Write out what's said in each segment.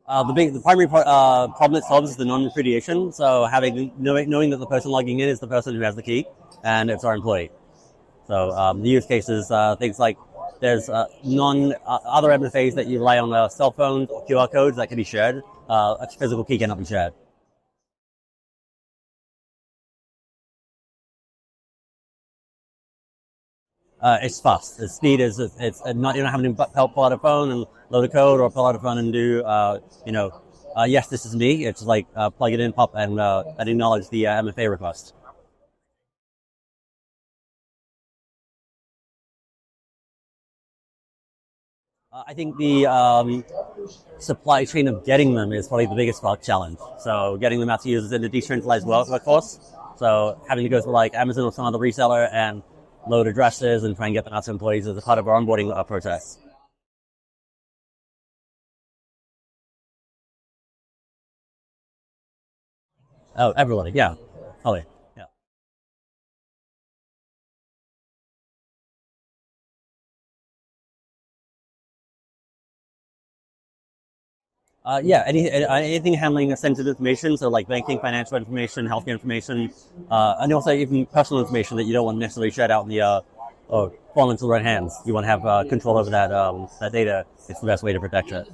The primary problem it solves is the non-repudiation. So knowing that the person logging in is the person who has the key, and it's our employee. So the use cases, things like there's other MFAs that you rely on cell phones or QR codes that can be shared. A physical key cannot be shared. It's fast. The speed is it's not you're not having to pull out a phone and load a code or pull out a phone and do yes, this is me. It's like plug it in, pop, and acknowledge the MFA request. I think the supply chain of getting them is probably the biggest challenge. So getting them out to users in a decentralized workforce. So having to go through like Amazon or some other reseller and load addresses and try and get them out to employees as a part of our onboarding process. Oh, everybody, yeah, totally. Yeah. Anything handling sensitive information, so like banking, financial information, healthcare information, and also even personal information that you don't want necessarily shared out in the or fall into the right hands. You want to have control over that data. It's the best way to protect it.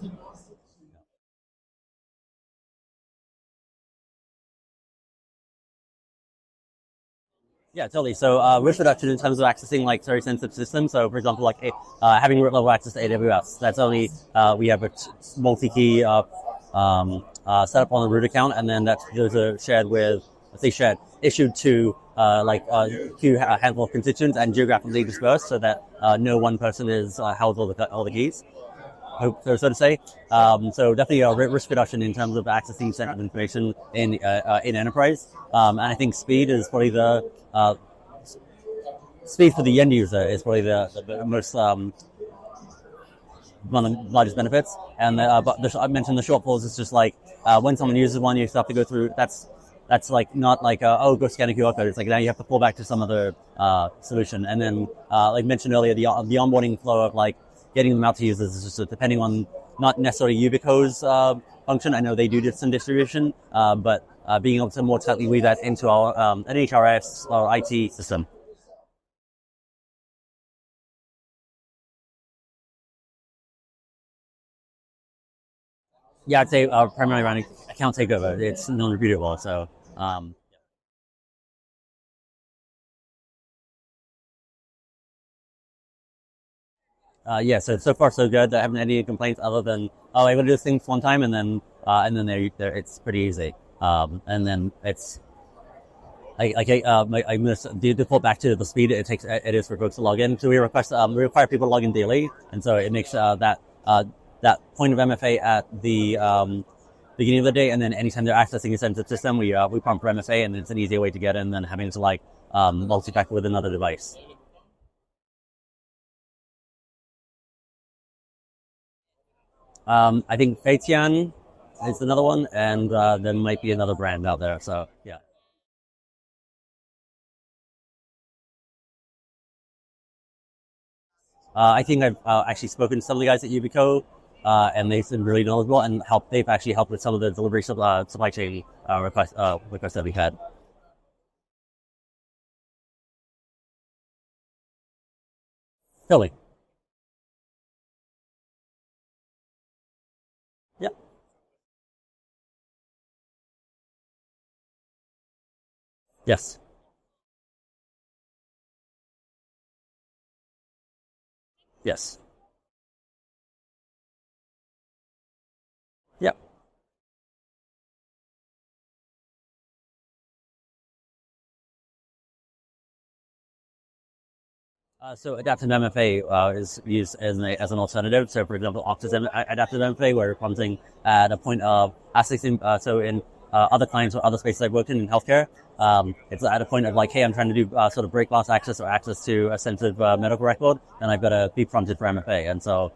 Yeah, totally. So risk reduction in terms of accessing like very sensitive systems. So for example, like having root level access to AWS. That's only we have a multi-key set up on the root account, and then those are shared with, let's say shared, issued to a handful of constituents and geographically dispersed, so that no one person is held all the keys. So to say. So definitely a risk reduction in terms of accessing sensitive information in enterprise. And I think speed is probably the speed for the end user is probably the most one of the largest benefits. And but I mentioned the shortfalls. It's just like when someone uses one, you still have to go through. That's like not like go scan a QR code. It's like now you have to fall back to some other solution. And then like mentioned earlier, the onboarding flow of like getting them out to users is just depending on not necessarily Yubico's function. I know they do some distribution, but being able to more tightly weave that into our an HRS or IT system. Yeah, I'd say primarily around account takeover. It's non-repeatable, so. Yeah, so far so good. I haven't had any complaints other than I will do this thing one time and then it's pretty easy. And then it's I'm going to default back to the speed it is for folks to log in. So we require people to log in daily, and so it makes that point of MFA at the beginning of the day, and then anytime they're accessing a sensitive system, we prompt for MFA, and it's an easier way to get in than having to like multi-factor with another device. I think Feitian is another one, and there might be another brand out there. So yeah. I think I've actually spoken to some of the guys at Yubico, and they've been really knowledgeable and they've actually helped with some of the delivery supply chain requests that we had. Totally. Yeah. Yes. Yes. Yeah. So adaptive MFA is used as an alternative. So for example, adaptive MFA, where we're prompting at a point of accessing, so in other clients or other spaces I've worked in healthcare, it's at a point of like, hey, I'm trying to do sort of break glass access or access to a sensitive medical record, and I've got to be prompted for MFA. And so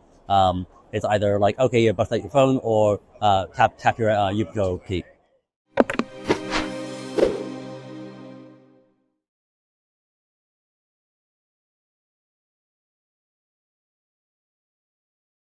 it's either like, okay, you bust out your phone or tap your Yubico key.